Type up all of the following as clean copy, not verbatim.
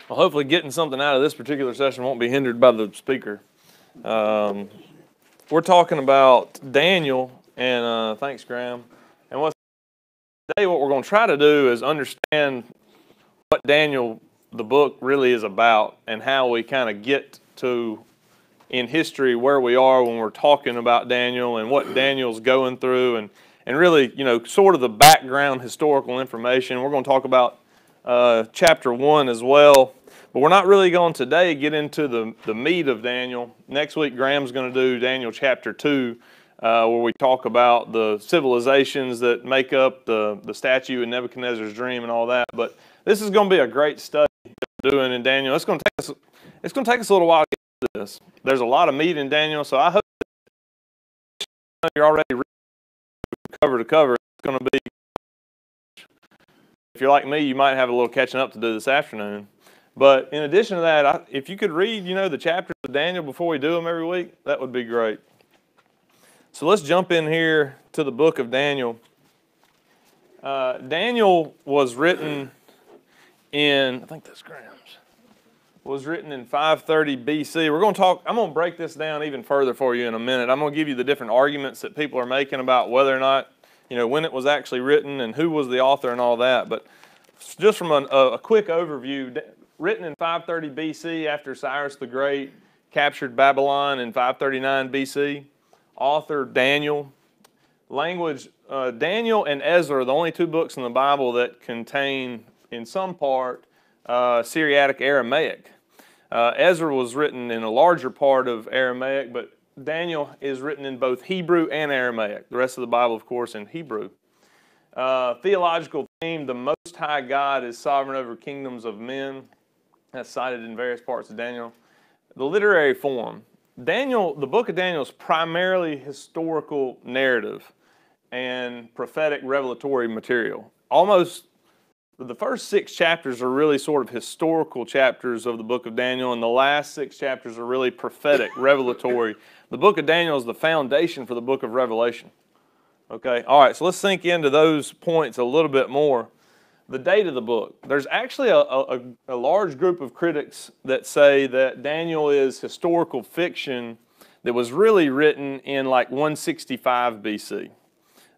Well, hopefully getting something out of this particular session won't be hindered by the speaker. We're talking about Daniel, and thanks, Graham. And today what we're going to try to do is understand what Daniel, the book, really is about, and how we kind of get to, in history, where we are when we're talking about Daniel and what Daniel's going through, and really, sort of the background historical information. We're going to talk about chapter 1 as well. But we're not really going today get into the meat of Daniel. Next week, Graham's going to do Daniel chapter 2, where we talk about the civilizations that make up the statue in Nebuchadnezzar's dream and all that. But this is going to be a great study that we're doing in Daniel. It's going to take us a little while to get to this. There's a lot of meat in Daniel, so I hope you're already reading cover to cover. It's going to be, if you're like me, you might have a little catching up to do this afternoon. But in addition to that, if you could read, the chapters of Daniel before we do them every week, that would be great. So let's jump in here to the book of Daniel. Daniel was written in, I think that's Graham's, was written in 530 BC. I'm going to break this down even further for you in a minute. I'm going to give you the different arguments that people are making about whether or not, when it was actually written and who was the author and all that. But just from a quick overview, written in 530 BC after Cyrus the Great captured Babylon in 539 BC. Author Daniel. Language, Daniel and Ezra are the only two books in the Bible that contain, in some part, Syriac Aramaic. Ezra was written in a larger part of Aramaic, but Daniel is written in both Hebrew and Aramaic. The rest of the Bible, of course, in Hebrew. Theological theme, the Most High God is sovereign over kingdoms of men. That's cited in various parts of Daniel. The literary form. The book of Daniel is primarily historical narrative and prophetic revelatory material. Almost the first 6 chapters are really sort of historical chapters of the book of Daniel, and the last 6 chapters are really prophetic, revelatory. The book of Daniel is the foundation for the book of Revelation. Okay, all right, so let's sink into those points a little bit more. The date of the book. There's actually a large group of critics that say that Daniel is historical fiction that was really written in like 165 BC.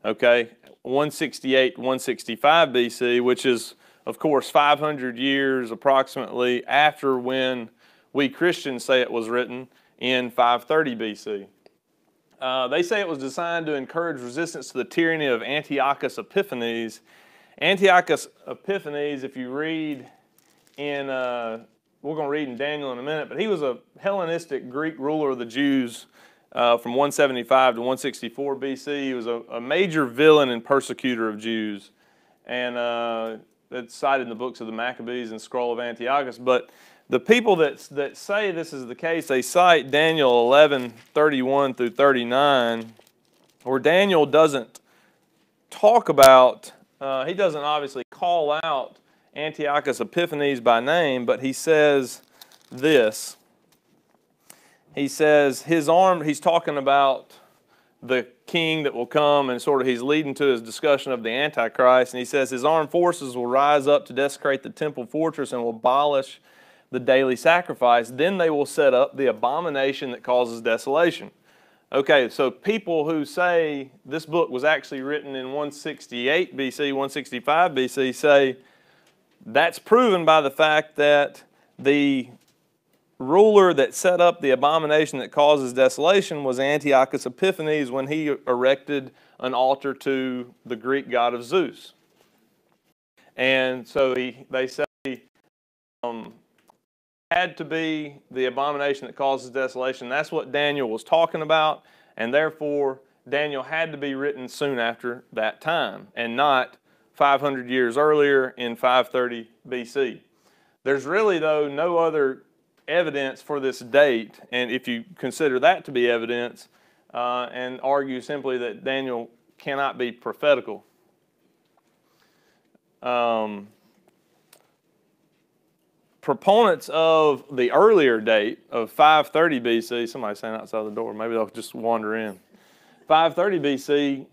Okay, 168, 165 BC, which is, of course, 500 years approximately after when we Christians say it was written in 530 BC. They say it was designed to encourage resistance to the tyranny of Antiochus Epiphanes. Antiochus Epiphanes, if you read in, we're going to read in Daniel in a minute, but he was a Hellenistic Greek ruler of the Jews from 175 to 164 BC. He was a major villain and persecutor of Jews. And it's cited in the books of the Maccabees and Scroll of Antiochus. But the people that say this is the case, they cite Daniel 11:31 through 39, where Daniel doesn't talk about, he doesn't obviously call out Antiochus Epiphanes by name, but he says this. He says he's talking about the king that will come, and sort of he's leading to his discussion of the Antichrist, and he says his armed forces will rise up to desecrate the temple fortress and will abolish the daily sacrifice. Then they will set up the abomination that causes desolation. Okay, so people who say this book was actually written in 168 BC, 165 BC, say that's proven by the fact that the ruler that set up the abomination that causes desolation was Antiochus Epiphanes when he erected an altar to the Greek god of Zeus. And so they say had to be the abomination that causes desolation. That's what Daniel was talking about, and therefore Daniel had to be written soon after that time and not 500 years earlier in 530 BC. There's really, though, no other evidence for this date, and if you consider that to be evidence and argue simply that Daniel cannot be prophetical. Proponents of the earlier date of 530 BC, somebody's saying outside the door, maybe they'll just wander in. 530 BC,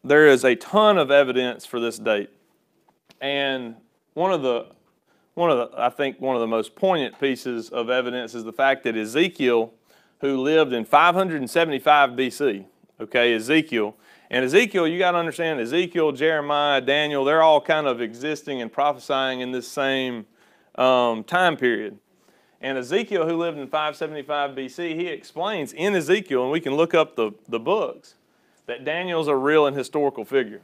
there is a ton of evidence for this date. And one of the I think one of the most poignant pieces of evidence is the fact that Ezekiel, who lived in 575 BC, okay, Ezekiel, and Ezekiel, you got to understand, Ezekiel, Jeremiah, Daniel, they're all kind of existing and prophesying in this same time period. And Ezekiel, who lived in 575 BC, he explains in Ezekiel, and we can look up the books, that Daniel's a real and historical figure.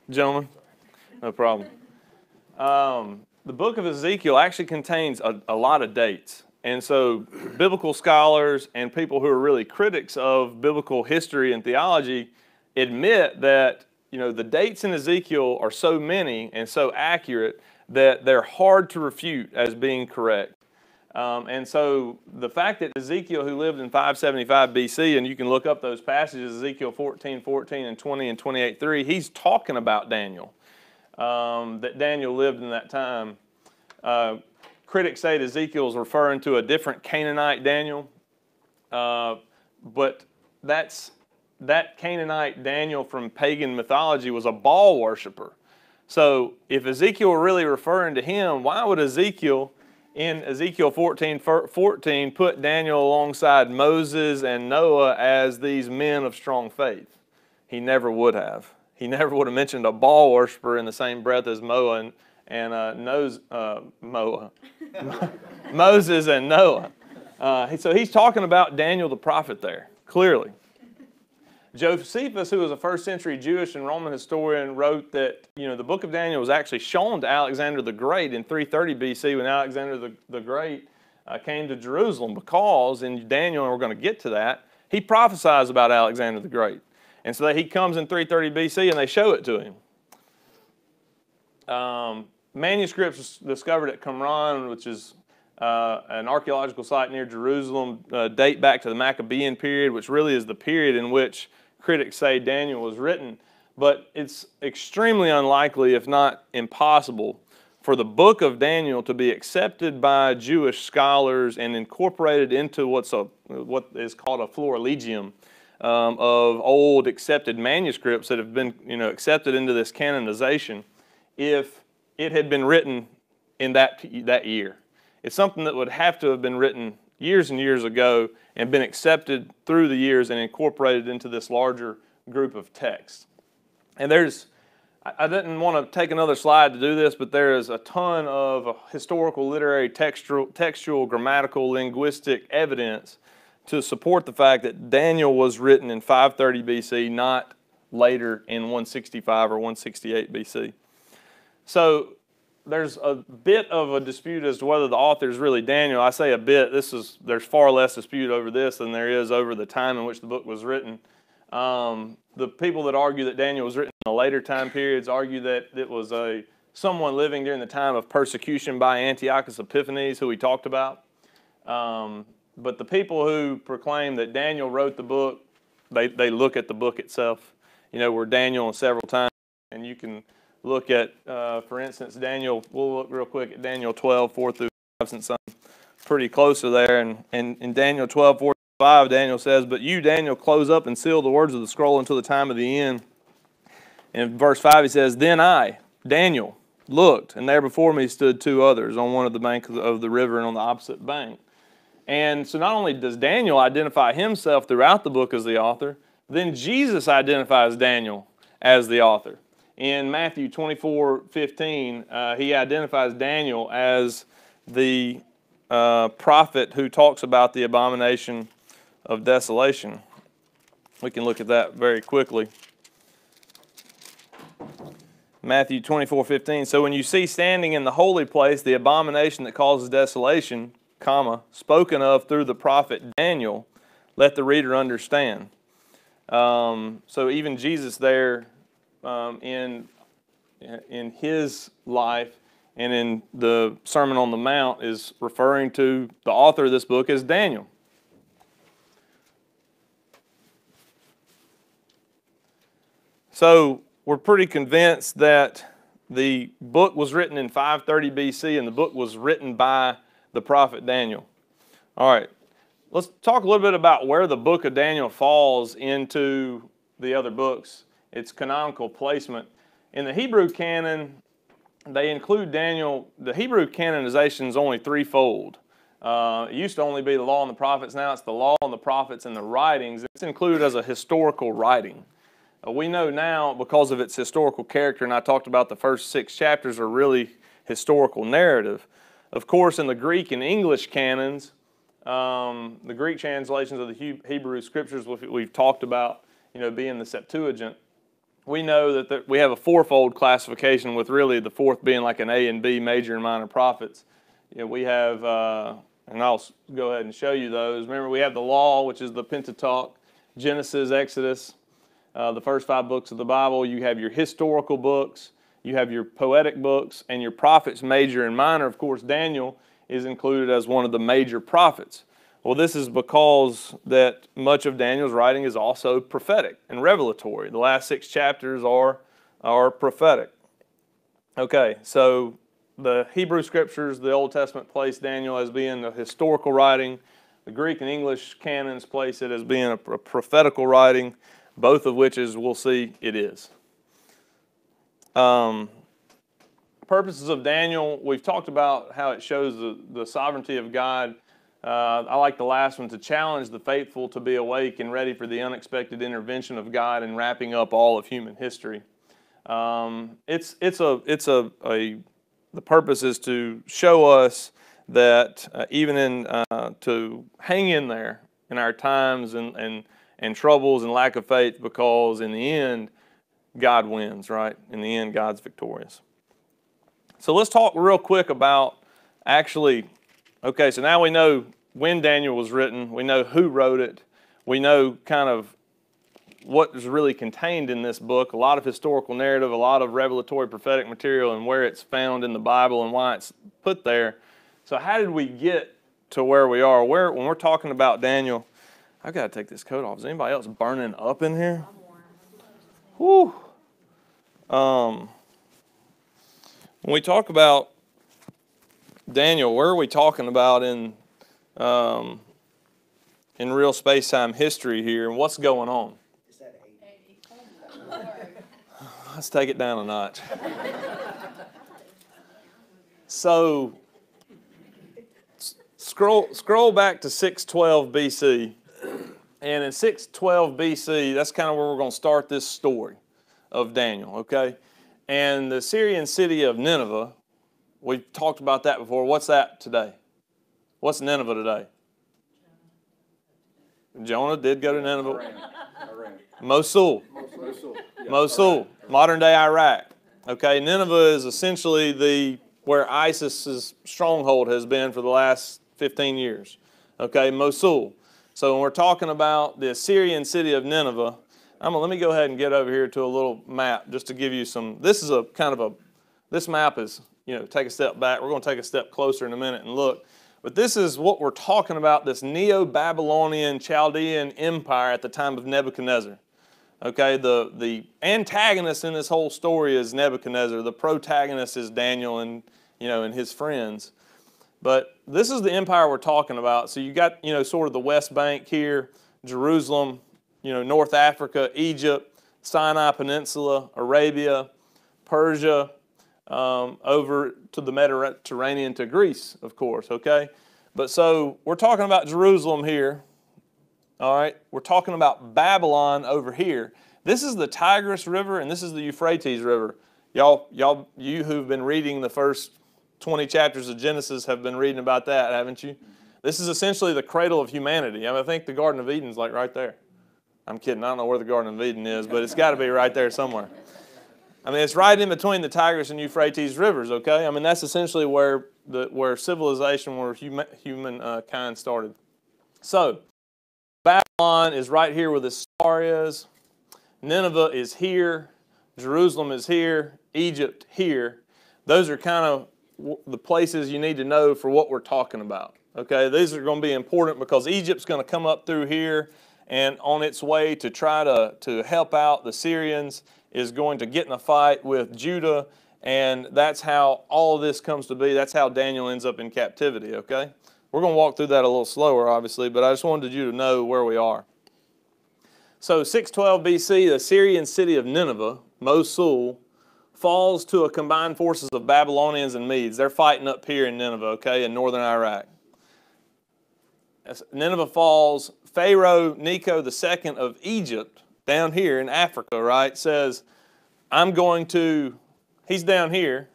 Gentlemen, no problem. The book of Ezekiel actually contains a lot of dates. And so biblical scholars and people who are really critics of biblical history and theology admit that, the dates in Ezekiel are so many and so accurate that they're hard to refute as being correct. And so the fact that Ezekiel, who lived in 575 BC, and you can look up those passages, Ezekiel 14:14 and 20 and 28:3, he's talking about Daniel, that Daniel lived in that time. Critics say that Ezekiel's referring to a different Canaanite Daniel, but that Canaanite Daniel from pagan mythology was a Baal worshiper. So if Ezekiel were really referring to him, why would Ezekiel in Ezekiel 14:14 put Daniel alongside Moses and Noah as these men of strong faith? He never would have. He never would have mentioned a Baal worshiper in the same breath as Moses and Noah. So he's talking about Daniel the prophet there, clearly. Josephus, who was a first century Jewish and Roman historian, wrote that the book of Daniel was actually shown to Alexander the Great in 330 BC when Alexander the Great came to Jerusalem, because in Daniel, and we're going to get to that, he prophesies about Alexander the Great. And so he comes in 330 BC and they show it to him. Manuscripts discovered at Qumran, which is an archaeological site near Jerusalem, date back to the Maccabean period, which really is the period in which critics say Daniel was written. But it's extremely unlikely, if not impossible, for the book of Daniel to be accepted by Jewish scholars and incorporated into what is called a florilegium of old accepted manuscripts that have been accepted into this canonization, if it had been written in that year. It's something that would have to have been written years and years ago and been accepted through the years and incorporated into this larger group of texts. And I didn't want to take another slide to do this, but there is a ton of historical, literary, textual, grammatical, linguistic evidence to support the fact that Daniel was written in 530 BC, not later in 165 or 168 BC. So there's a bit of a dispute as to whether the author is really Daniel. I say a bit. There's far less dispute over this than there is over the time in which the book was written. The people that argue that Daniel was written in the later time periods argue that it was someone living during the time of persecution by Antiochus Epiphanes, who we talked about. But the people who proclaim that Daniel wrote the book, they look at the book itself, where Daniel several times, and you can look at, for instance, Daniel. We'll look real quick at Daniel 12:4 through 5, since I'm pretty close to there. And in Daniel 12:4 through 5, Daniel says, "But you, Daniel, close up and seal the words of the scroll until the time of the end." In verse 5, he says, "Then I, Daniel, looked, and there before me stood two others on one of the banks of the river and on the opposite bank." And so not only does Daniel identify himself throughout the book as the author, then Jesus identifies Daniel as the author. In Matthew 24:15, he identifies Daniel as the prophet who talks about the abomination of desolation. We can look at that very quickly. Matthew 24:15, "So when you see standing in the holy place the abomination that causes desolation, spoken of through the prophet Daniel, let the reader understand." So even Jesus there, in his life and in the Sermon on the Mount, is referring to the author of this book as Daniel. So we're pretty convinced that the book was written in 530 BC and the book was written by the prophet Daniel. All right, let's talk a little bit about where the book of Daniel falls into the other books, its canonical placement. In the Hebrew canon, they include Daniel. The Hebrew canonization is only threefold. It used to only be the law and the prophets. Now it's the law and the prophets and the writings. It's included as a historical writing. We know now, because of its historical character, and I talked about the first 6 chapters are really historical narrative. Of course, in the Greek and English canons, the Greek translations of the Hebrew scriptures we've talked about, being the Septuagint, we know that we have a fourfold classification, with really the fourth being like an A and B, major and minor prophets. We have, and I'll go ahead and show you those. Remember, we have the law, which is the Pentateuch, Genesis, Exodus, the first 5 books of the Bible. You have your historical books, you have your poetic books, and your prophets, major and minor. Of course, Daniel is included as one of the major prophets. Well, this is because that much of Daniel's writing is also prophetic and revelatory. The last 6 chapters are prophetic. Okay, so the Hebrew scriptures, the Old Testament, place Daniel as being a historical writing. The Greek and English canons place it as being a prophetical writing, both of which, as we'll see, it is. Purposes of Daniel, we've talked about how it shows the sovereignty of God. I like the last one, to challenge the faithful to be awake and ready for the unexpected intervention of God in wrapping up all of human history. The purpose is to show us that even to hang in there in our times and troubles and lack of faith, because in the end, God wins, right? In the end, God's victorious. So let's talk real quick about actually, okay, so now we know when Daniel was written, we know who wrote it, we know kind of what is really contained in this book, a lot of historical narrative, a lot of revelatory prophetic material, and where it's found in the Bible and why it's put there. So how did we get to where we are? When we're talking about Daniel, I've got to take this coat off. Is anybody else burning up in here? Whew. When we talk about Daniel, where are we talking about in real space-time history here, and what's going on? Let's take it down a notch. So, scroll back to 612 BC, and in 612 BC, that's kind of where we're going to start this story of Daniel, okay? And the Syrian city of Nineveh, we've talked about that before. What's that today? What's Nineveh today? Jonah did go to Nineveh. Mosul. Mosul, modern day Iraq. Okay, Nineveh is essentially where ISIS's stronghold has been for the last 15 years. Okay, Mosul. So when we're talking about the Assyrian city of Nineveh, let me go ahead and get over here to a little map just to give you some. This is this map is, take a step back. We're going to take a step closer in a minute and look. But this is what we're talking about, this Neo-Babylonian Chaldean empire at the time of Nebuchadnezzar. Okay, the antagonist in this whole story is Nebuchadnezzar. The protagonist is Daniel and his friends. But this is the empire we're talking about. So you got sort of the West Bank here, Jerusalem, North Africa, Egypt, Sinai Peninsula, Arabia, Persia, over to the Mediterranean to Greece, of course. Okay, but so we're talking about Jerusalem here. All right, we're talking about Babylon over here. This is the Tigris River and this is the Euphrates River. You who've been reading the first 20 chapters of Genesis have been reading about that, haven't you? This is essentially the cradle of humanity. I think the Garden of Eden's like right there. I'm kidding. I don't know where the Garden of Eden is, but it's got to be right there somewhere. It's right in between the Tigris and Euphrates rivers. Okay, that's essentially where civilization, where humankind started. So Babylon is right here where the star is. Nineveh is here. Jerusalem is here. Egypt here. Those are kind of the places you need to know for what we're talking about. Okay, these are going to be important because Egypt's going to come up through here, and on its way to try to help out the Syrians is going to get in a fight with Judah, and that's how all of this comes to be. That's how Daniel ends up in captivity, okay? We're going to walk through that a little slower, obviously, but I just wanted you to know where we are. So 612 BC, the Syrian city of Nineveh, Mosul, falls to a combined forces of Babylonians and Medes. They're fighting up here in Nineveh, okay, in northern Iraq. As Nineveh falls, Pharaoh Necho II of Egypt, down here in Africa, right, says, he's down here,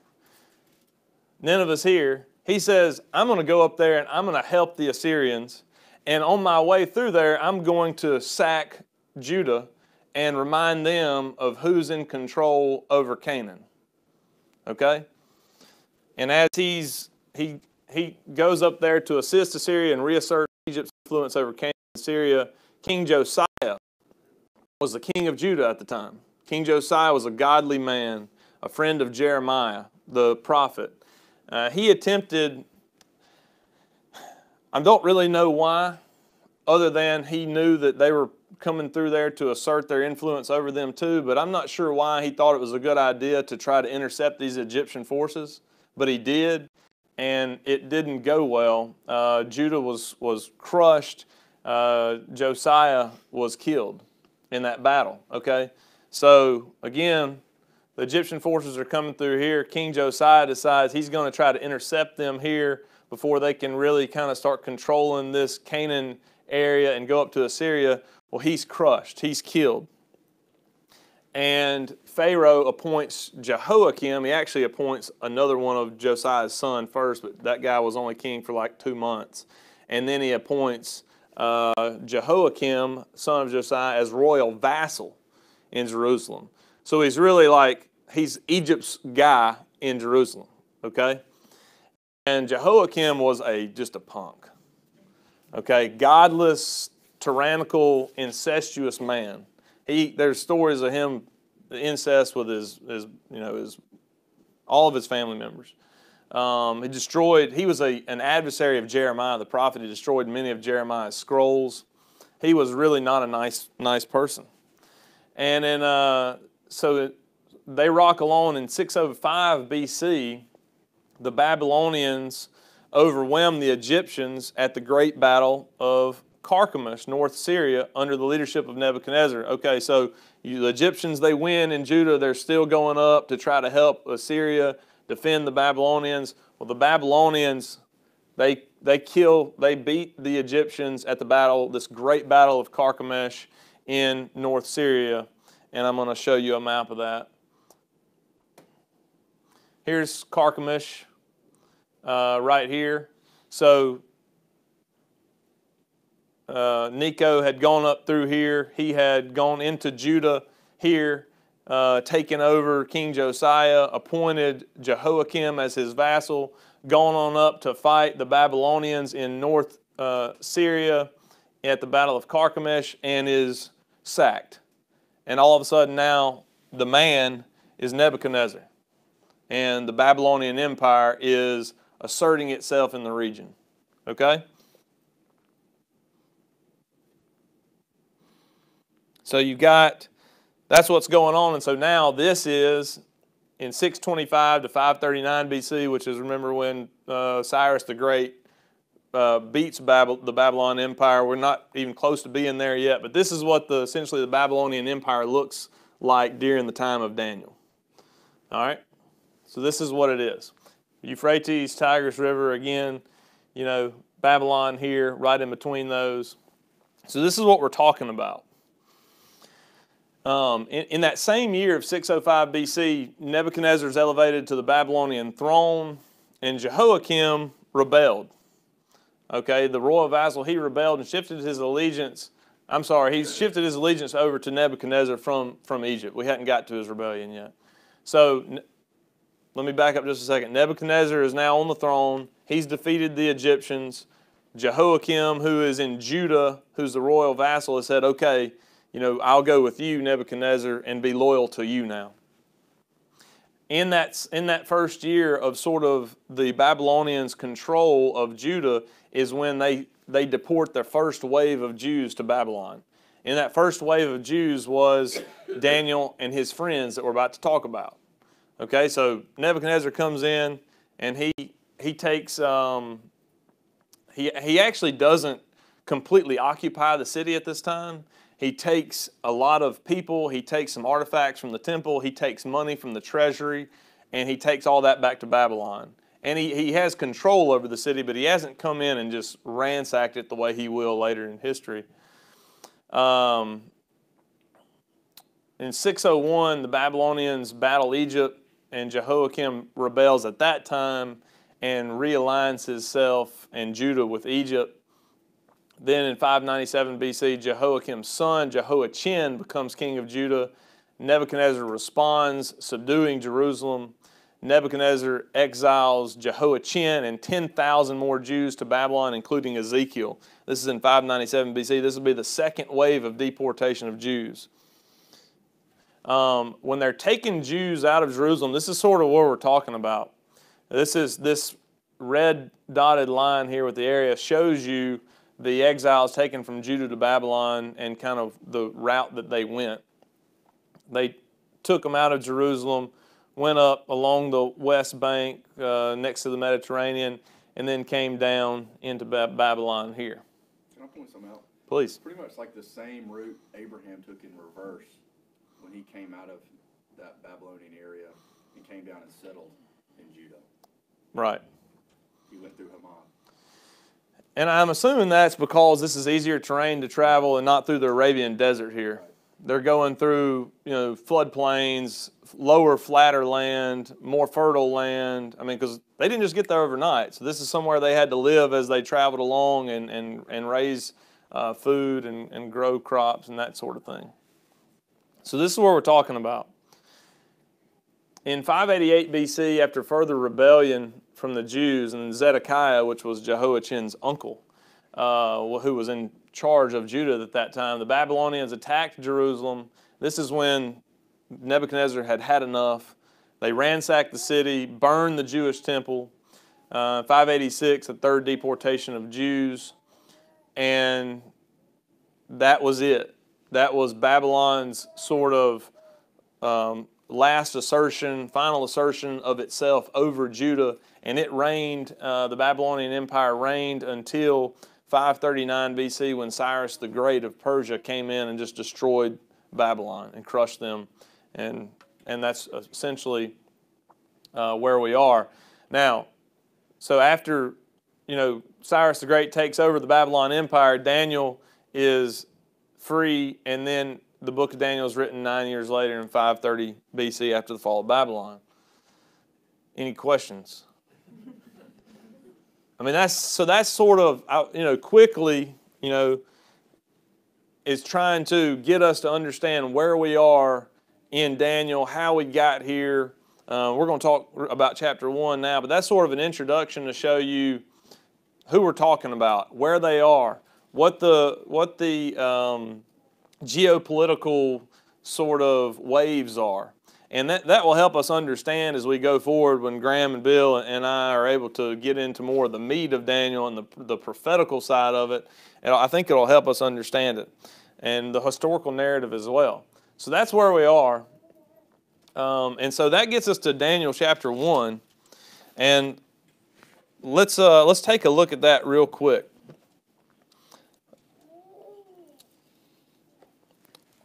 Nineveh's here. He says, I'm going to go up there and I'm going to help the Assyrians. And on my way through there, I'm going to sack Judah and remind them of who's in control over Canaan. Okay? And as he goes up there to assist Assyria and reassert Egypt's influence over Canaan and Syria, King Josiah was the king of Judah at the time. King Josiah was a godly man, a friend of Jeremiah, the prophet. He attempted, I don't really know why, other than he knew that they were coming through there to assert their influence over them too, but I'm not sure why he thought it was a good idea to try to intercept these Egyptian forces, but he did, and it didn't go well. Judah was crushed. Josiah was killed in that battle, okay? So, again, the Egyptian forces are coming through here. King Josiah decides he's going to try to intercept them here before they can really kind of start controlling this Canaan area and go up to Assyria. Well, he's crushed. He's killed. And Pharaoh appoints Jehoiakim. He actually appoints another one of Josiah's son first, but that guy was only king for like 2 months. And then he appoints Jehoiakim, son of Josiah, as royal vassal in Jerusalem. So he's really he's Egypt's guy in Jerusalem, okay? And Jehoiakim was just a punk, okay? Godless, tyrannical, incestuous man. There's stories of him, incest with his all of his family members. He was an adversary of Jeremiah, the prophet. He destroyed many of Jeremiah's scrolls. He was really not a nice person. And then, so they rock along in 605 BC, the Babylonians overwhelmed the Egyptians at the great battle of Carchemish, North Syria, under the leadership of Nebuchadnezzar. Okay, so the Egyptians, they win in Judah. They're still going up to try to help Assyria defend the Babylonians. Well, the Babylonians, they beat the Egyptians at the battle, this great battle of Carchemish in North Syria. And I'm going to show you a map of that. Here's Carchemish right here. So Necho had gone up through here. He had gone into Judah here, taken over King Josiah, appointed Jehoiakim as his vassal, gone on up to fight the Babylonians in North Syria at the Battle of Carchemish, and is sacked. And all of a sudden now the man is Nebuchadnezzar. And the Babylonian Empire is asserting itself in the region. Okay? So that's what's going on. And so now this is in 625 to 539 BC, which is, remember, when Cyrus the Great beats the Babylon Empire. We're not even close to being there yet, but this is what essentially the Babylonian Empire looks like during the time of Daniel. All right? So this is what it is. Euphrates, Tigris River, again, Babylon here, right in between those. So this is what we're talking about. In that same year of 605 BC, Nebuchadnezzar is elevated to the Babylonian throne, and Jehoiakim rebelled. Okay, the royal vassal, he rebelled and shifted his allegiance. He shifted his allegiance over to Nebuchadnezzar from Egypt. We hadn't got to his rebellion yet. So let me back up just a second. Nebuchadnezzar is now on the throne. He's defeated the Egyptians. Jehoiakim, who is in Judah, who's the royal vassal, has said, okay, I'll go with you, Nebuchadnezzar, and be loyal to you now. In that first year of sort of the Babylonians' control of Judah is when they deport their first wave of Jews to Babylon. And that first wave of Jews was Daniel and his friends that we're about to talk about. Okay, so Nebuchadnezzar comes in and he takes, he actually doesn't completely occupy the city at this time. He takes a lot of people, he takes some artifacts from the temple, he takes money from the treasury, and he takes all that back to Babylon. And he has control over the city, but he hasn't come in and just ransacked it the way he will later in history. In 601, the Babylonians battle Egypt, and Jehoiakim rebels at that time and realigns himself and Judah with Egypt. Then in 597 BC, Jehoiakim's son, Jehoiachin, becomes king of Judah. Nebuchadnezzar responds, subduing Jerusalem. Nebuchadnezzar exiles Jehoiachin and 10,000 more Jews to Babylon, including Ezekiel. This is in 597 BC. This will be the second wave of deportation of Jews. When they're taking Jews out of Jerusalem, this is sort of what we're talking about. This red dotted line here with the area shows you the exiles taken from Judah to Babylon and kind of the route that they went. They took them out of Jerusalem, went up along the west bank next to the Mediterranean, and then came down into Babylon here. Can I point something out? Please. Pretty much like the same route Abraham took in reverse when he came out of that Babylonian area and came down and settled in Judah. Right. He went through Haman. And I'm assuming that's because this is easier terrain to travel and not through the Arabian desert here. Right. They're going through, floodplains, lower, flatter land, more fertile land. I mean, because they didn't just get there overnight. So this is somewhere they had to live as they traveled along and raise food and grow crops and that sort of thing. So this is what we're talking about. In 588 BC, after further rebellion from the Jews, and Zedekiah, which was Jehoiachin's uncle, who was in charge of Judah at that time, the Babylonians attacked Jerusalem. This is when Nebuchadnezzar had had enough. They ransacked the city, burned the Jewish temple. 586, a third deportation of Jews. And that was it. That was Babylon's sort of last assertion, final assertion of itself over Judah. And it reigned, the Babylonian Empire reigned until 539 BC when Cyrus the Great of Persia came in and just destroyed Babylon and crushed them. And that's essentially where we are. Now, so after, Cyrus the Great takes over the Babylon Empire, Daniel is free, and then the book of Daniel is written 9 years later in 530 BC after the fall of Babylon. Any questions? I mean, that's sort of, quickly, is trying to get us to understand where we are in Daniel, how we got here. We're going to talk about chapter 1 now, but that's sort of an introduction to show you who we're talking about, where they are, what the geopolitical sort of waves are. And that will help us understand as we go forward when Graham and Bill and I are able to get into more of the meat of Daniel and the prophetical side of it. And I think it'll help us understand it and the historical narrative as well. So that's where we are. And so that gets us to Daniel chapter 1. And let's take a look at that real quick.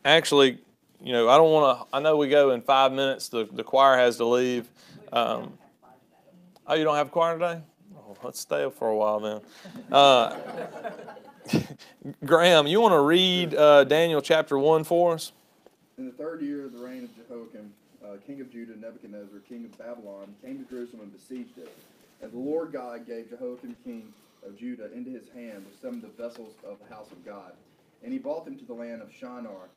Actually, I know we go in 5 minutes. The choir has to leave. Oh, you don't have a choir today? Oh, let's stay up for a while then. Graham, you want to read Daniel chapter 1 for us? In the third year of the reign of Jehoiakim, king of Judah, Nebuchadnezzar, king of Babylon, came to Jerusalem and besieged it. And the Lord God gave Jehoiakim, king of Judah, into his hand with some of the vessels of the house of God. And he brought them to the land of Shinar,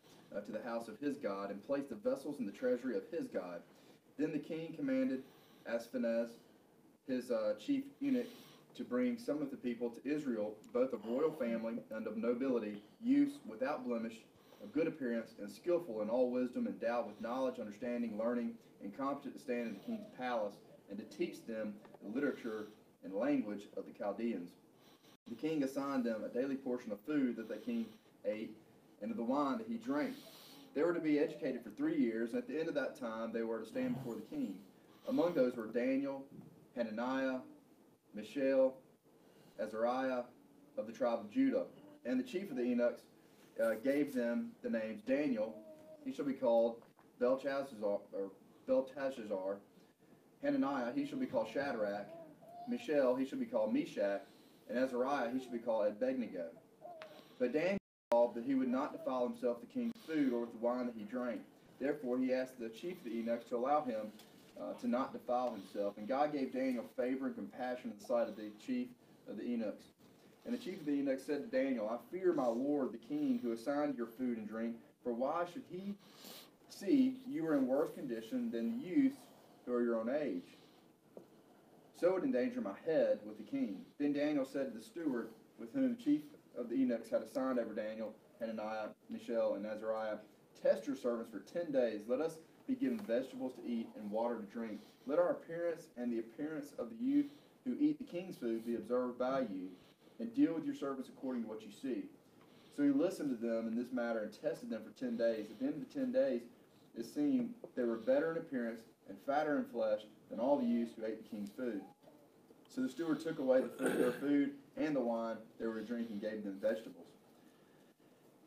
to the house of his God, and placed the vessels in the treasury of his God. Then the king commanded Ashpenaz, his chief eunuch, to bring some of the people to Israel, both of royal family and of nobility, youths without blemish, of good appearance, and skillful in all wisdom, endowed with knowledge, understanding, learning, and competent to stand in the king's palace, and to teach them the literature and language of the Chaldeans. The king assigned them a daily portion of food that the king ate, and of the wine that he drank. They were to be educated for 3 years, and at the end of that time they were to stand before the king. Among those were Daniel, Hananiah, Mishael, Azariah of the tribe of Judah. And the chief of the eunuchs gave them the names Daniel, he shall be called Belteshazzar, Hananiah, he shall be called Shadrach, Mishael, he shall be called Meshach, and Azariah, he shall be called Abednego. But Daniel resolved that he would not defile himself with the king's food or with the wine that he drank. Therefore he asked the chief of the eunuchs to allow him to not defile himself. And God gave Daniel favor and compassion in the sight of the chief of the eunuchs. And the chief of the eunuchs said to Daniel, I fear my lord the king, who assigned your food and drink, for why should he see you are in worse condition than the youths who are your own age? So it would endanger my head with the king. Then Daniel said to the steward, with whom the chief of the eunuchs had assigned over Daniel, Hananiah, Mishael, and Azariah, test your servants for 10 days. Let us be given vegetables to eat and water to drink. Let our appearance and the appearance of the youth who eat the king's food be observed by you, and deal with your servants according to what you see. So he listened to them in this matter and tested them for 10 days. At the end of the 10 days, it seemed they were better in appearance and fatter in flesh than all the youths who ate the king's food. So the steward took away their food and the wine they were to drink and gave them vegetables.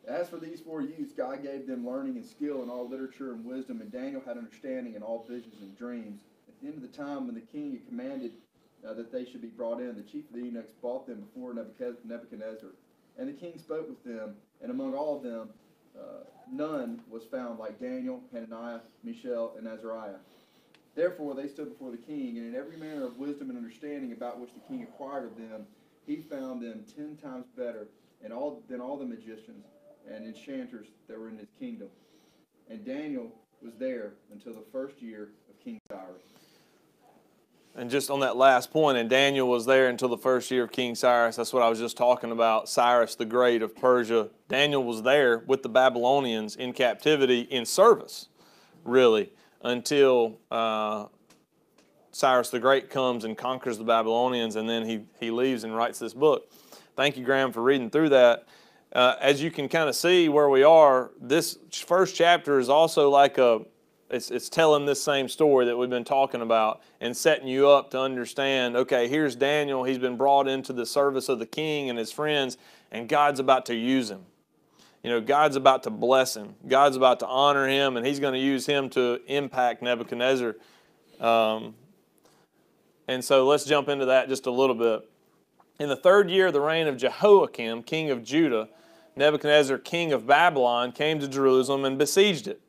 As for these 4 youths, God gave them learning and skill in all literature and wisdom, and Daniel had understanding in all visions and dreams. At the end of the time when the king had commanded that they should be brought in, the chief of the eunuchs brought them before Nebuchadnezzar. And the king spoke with them, and among all of them none was found like Daniel, Hananiah, Mishael, and Azariah. Therefore they stood before the king, and in every manner of wisdom and understanding about which the king inquired of them, he found them 10 times better than all the magicians and enchanters that were in his kingdom. And Daniel was there until the first year of King Cyrus. And just on that last point, and Daniel was there until the first year of King Cyrus. That's what I was just talking about, Cyrus the Great of Persia. Daniel was there with the Babylonians in captivity, in service, really, until Cyrus the Great comes and conquers the Babylonians, and then he leaves and writes this book. Thank you, Graham, for reading through that. As you can kind of see where we are, this first chapter is also like it's telling this same story that we've been talking about and setting you up to understand, okay, here's Daniel. He's been brought into the service of the king and his friends, and God's about to use him. You know, God's about to bless him. God's about to honor him, and he's going to use him to impact Nebuchadnezzar. And so let's jump into that just a little bit. In the 3rd year of the reign of Jehoiakim, king of Judah, Nebuchadnezzar, king of Babylon, came to Jerusalem and besieged it.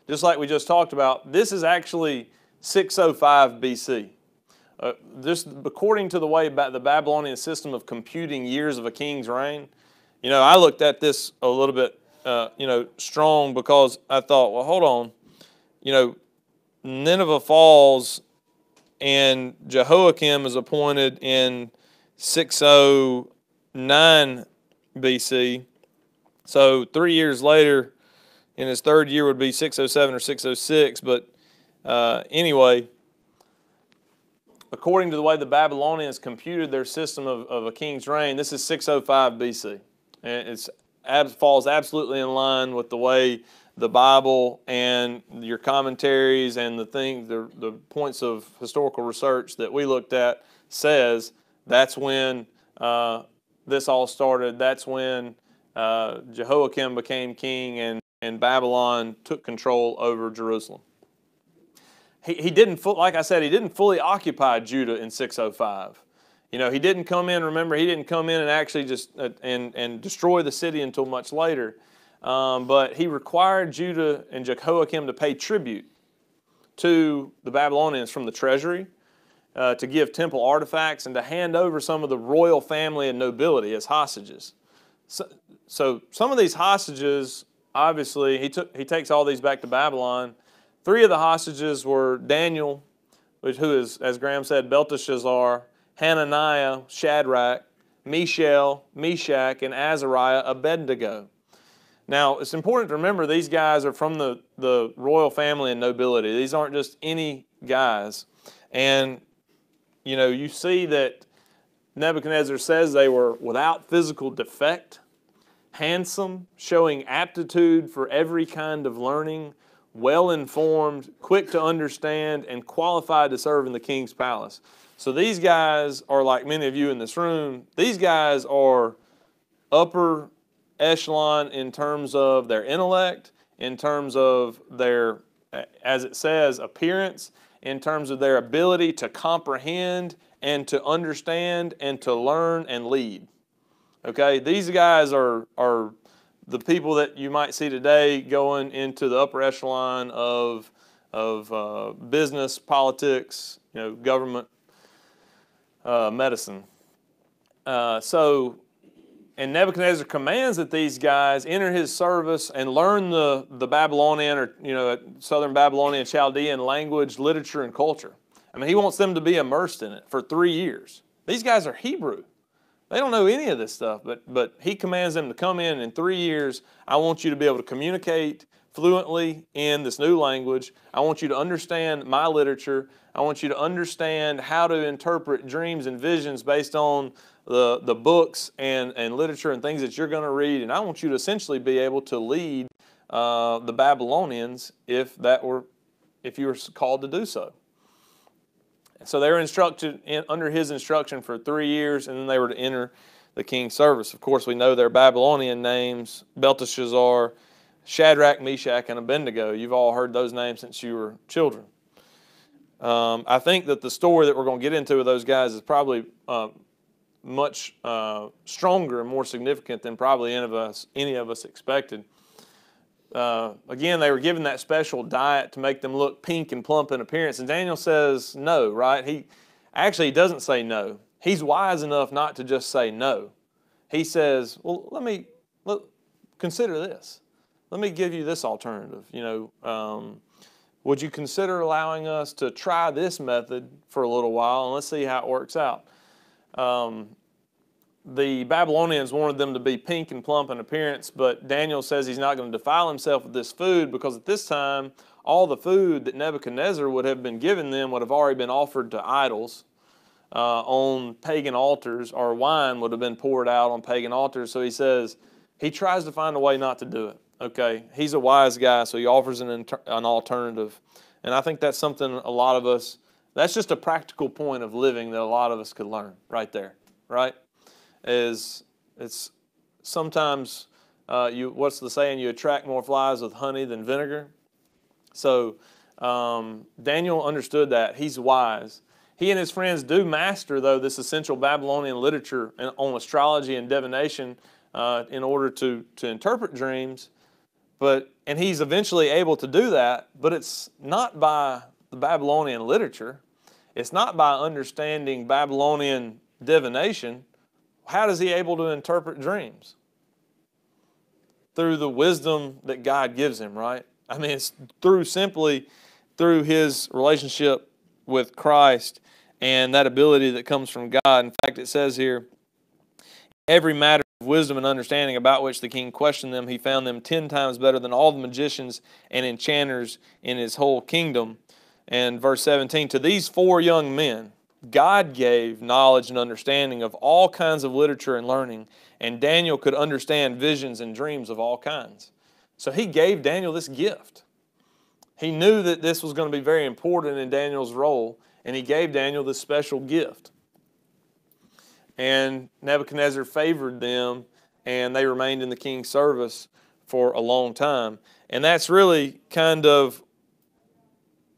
Just like we just talked about, this is actually 605 BC. Just according to the way the Babylonian system of computing years of a king's reign, you know, I looked at this a little bit, strong, because I thought, well, hold on, you know, Nineveh falls and Jehoiakim is appointed in 609 BC. So 3 years later, in his 3rd year would be 607 or 606. But anyway, according to the way the Babylonians computed their system of a king's reign, this is 605 BC. And it falls absolutely in line with the way the Bible and your commentaries and the points of historical research that we looked at says that's when this all started. That's when Jehoiakim became king and Babylon took control over Jerusalem. He didn't, like I said, he didn't fully occupy Judah in 605. You know, he didn't come in, remember, he didn't come in and actually just and destroy the city until much later. But he required Judah and Jehoiakim to pay tribute to the Babylonians from the treasury, to give temple artifacts, and to hand over some of the royal family and nobility as hostages. So some of these hostages, obviously, he takes all these back to Babylon. 3 of the hostages were Daniel, who is, as Graham said, Belteshazzar, Hananiah, Shadrach, Mishael, Meshach, and Azariah, Abednego. Now, it's important to remember these guys are from the royal family and nobility. These aren't just any guys. And, you know, you see that Nebuchadnezzar says they were without physical defect, handsome, showing aptitude for every kind of learning, well-informed, quick to understand, and qualified to serve in the king's palace. So these guys are like many of you in this room. These guys are upper echelon in terms of their intellect, in terms of their, as it says, appearance, in terms of their ability to comprehend and to understand and to learn and lead. Okay, these guys are the people that you might see today going into the upper echelon of business, politics, government, medicine. And Nebuchadnezzar commands that these guys enter his service and learn the Babylonian or Southern Babylonian Chaldean language, literature, and culture. I mean, he wants them to be immersed in it for 3 years. These guys are Hebrew. They don't know any of this stuff, but he commands them to come in 3 years. I want you to be able to communicate fluently in this new language. I want you to understand my literature. I want you to understand how to interpret dreams and visions based on the books and literature and things that you're going to read. And I want you to essentially be able to lead the Babylonians if you were called to do so. So they were instructed under his instruction for 3 years, and then they were to enter the king's service. Of course, we know their Babylonian names: Belteshazzar, Shadrach, Meshach, and Abednego. You've all heard those names since you were children. I think that the story that we're going to get into with those guys is probably much stronger and more significant than probably any of us expected. Again, they were given that special diet to make them look pink and plump in appearance. And Daniel says no, right? He doesn't say no. He's wise enough not to just say no. He says, well, consider this. Let me give you this alternative. Would you consider allowing us to try this method for a little while, and let's see how it works out? The Babylonians wanted them to be pink and plump in appearance, but Daniel says he's not going to defile himself with this food, because at this time, all the food that Nebuchadnezzar would have been given them would have already been offered to idols on pagan altars, or wine would have been poured out on pagan altars. So he says he tries to find a way not to do it. Okay, he's a wise guy, so he offers an alternative. And I think that's something a lot of us, that's just a practical point of living that a lot of us could learn right there, right? It's sometimes, what's the saying, you attract more flies with honey than vinegar. So Daniel understood that. He's wise. He and his friends do master, though, this essential Babylonian literature on astrology and divination in order to interpret dreams. And he's eventually able to do that, but it's not by the Babylonian literature. It's not by understanding Babylonian divination. How is he able to interpret dreams? Through the wisdom that God gives him, right? I mean, it's simply through his relationship with Christ and that ability that comes from God. In fact, it says here, every matter of wisdom and understanding about which the king questioned them, he found them 10 times better than all the magicians and enchanters in his whole kingdom. And verse 17, to these 4 young men, God gave knowledge and understanding of all kinds of literature and learning, and Daniel could understand visions and dreams of all kinds. So he gave Daniel this gift. He knew that this was going to be very important in Daniel's role, and he gave Daniel this special gift. And Nebuchadnezzar favored them, and they remained in the king's service for a long time. And that's really kind of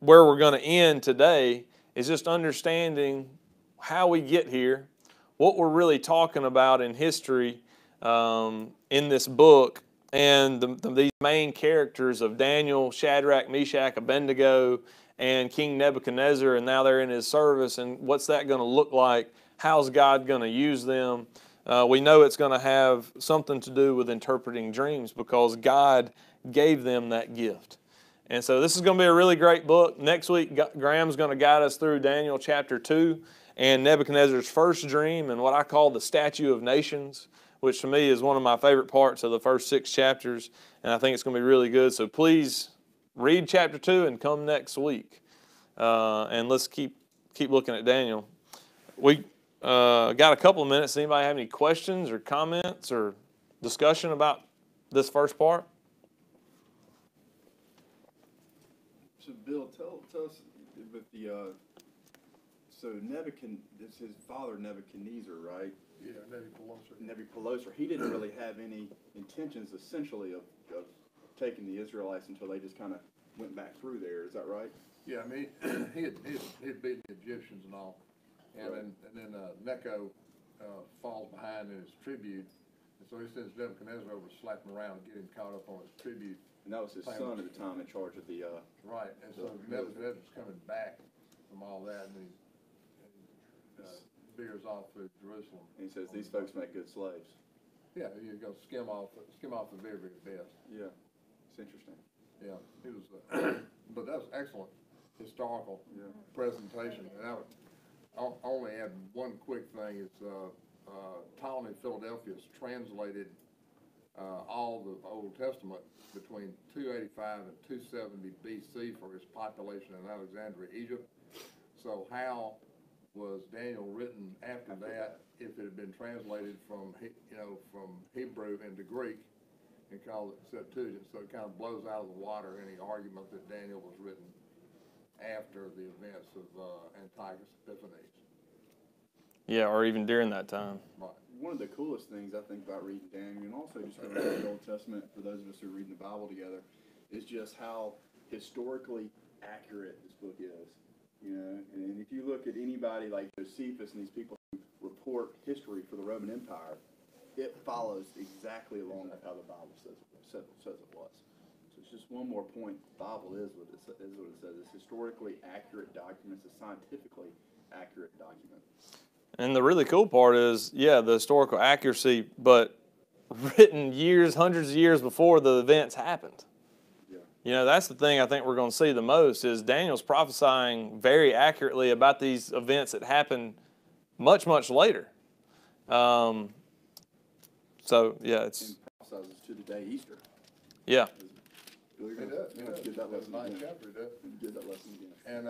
where we're going to end today, is just understanding how we get here, what we're really talking about in history in this book, and these main characters of Daniel, Shadrach, Meshach, Abednego, and King Nebuchadnezzar, and now they're in his service, and what's that going to look like? How's God going to use them? We know it's going to have something to do with interpreting dreams, because God gave them that gift. And so this is going to be a really great book. Next week, Graham's going to guide us through Daniel chapter 2 and Nebuchadnezzar's first dream and what I call the Statue of Nations, which to me is one of my favorite parts of the first 6 chapters. And I think it's going to be really good. So please read chapter 2 and come next week. And let's keep looking at Daniel. We got a couple of minutes. Anybody have any questions or comments or discussion about this first part? So, Bill, tell us with the So it's his father Nebuchadnezzar, right? Yeah, Nebuchadnezzar. Nebuchadnezzar. He didn't really have any intentions, essentially, of taking the Israelites until they just kind of went back through there. Is that right? Yeah, I mean, he had beaten the Egyptians and all, and then Necho falls behind in his tribute, and so he sends Nebuchadnezzar over to slap him around and get him caught up on his tribute. And that was his son at the time in charge of the. Right, and so Nebuchadnezzar's coming back from all that, and he veers off to Jerusalem. And he says these folks make good slaves. Yeah, you're gonna skim off the very, very best. Yeah, it's interesting. Yeah, he was, but that was excellent historical presentation. And I'll only add one quick thing. It's Ptolemy Philadelphus translated all the Old Testament between 285 and 270 BC for his population in Alexandria, Egypt. So how was Daniel written after that if it had been translated from Hebrew into Greek and called it Septuagint? So it kind of blows out of the water any argument that Daniel was written after the events of Antiochus Epiphanes. Yeah, or even during that time. Right. One of the coolest things I think about reading Daniel, and also just going through the Old Testament for those of us who are reading the Bible together, is just how historically accurate this book is. You know, and if you look at anybody like Josephus and these people who report history for the Roman Empire, it follows exactly along with how the Bible says it was. So it's just one more point. The Bible is what it says. It's historically accurate documents, a scientifically accurate document. And the really cool part is, yeah, the historical accuracy, but written years, hundreds of years before the events happened. Yeah. You know, that's the thing I think we're going to see the most is Daniel's prophesying very accurately about these events that happened much, much later. So, yeah, it's... And prophesies to the day Easter. Yeah. Really He does. He does. Get that lesson Ninth again. chapter, he does. Get that lesson again. And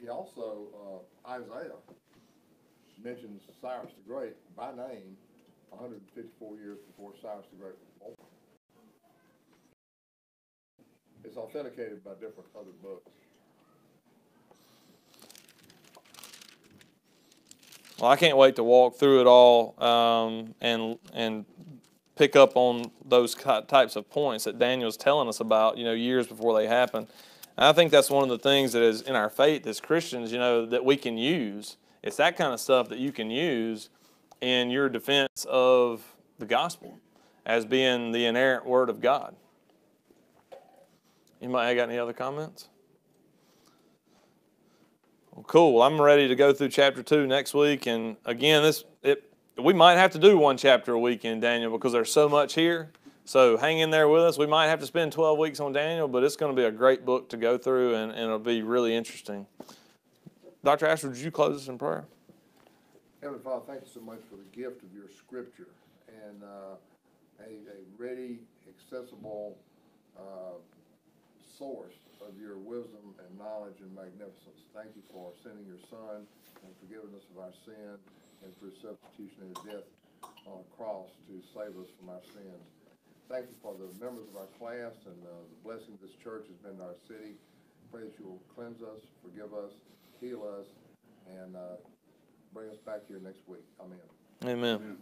he also, Isaiah, mentions Cyrus the Great by name 154 years before Cyrus the Great was born. It's authenticated by different other books. Well, I can't wait to walk through it all and pick up on those types of points that Daniel's telling us about, years before they happen. And I think that's one of the things that is in our faith as Christians, that we can use. It's that kind of stuff that you can use in your defense of the gospel as being the inerrant word of God. Anybody got any other comments? Well, cool. Well, I'm ready to go through chapter 2 next week. And again, we might have to do one chapter a week in Daniel because there's so much here. So hang in there with us. We might have to spend 12 weeks on Daniel, but it's going to be a great book to go through, and it'll be really interesting. Dr. Ashford, would you close us in prayer? Heavenly Father, thank you so much for the gift of your scripture and a ready, accessible source of your wisdom and knowledge and magnificence. Thank you for sending your Son and forgiving us of our sin and for his substitutionary death on a cross to save us from our sins. Thank you for the members of our class and the blessing this church has been to our city. Pray that you will cleanse us, forgive us, heal us, and bring us back here next week. Amen. Amen.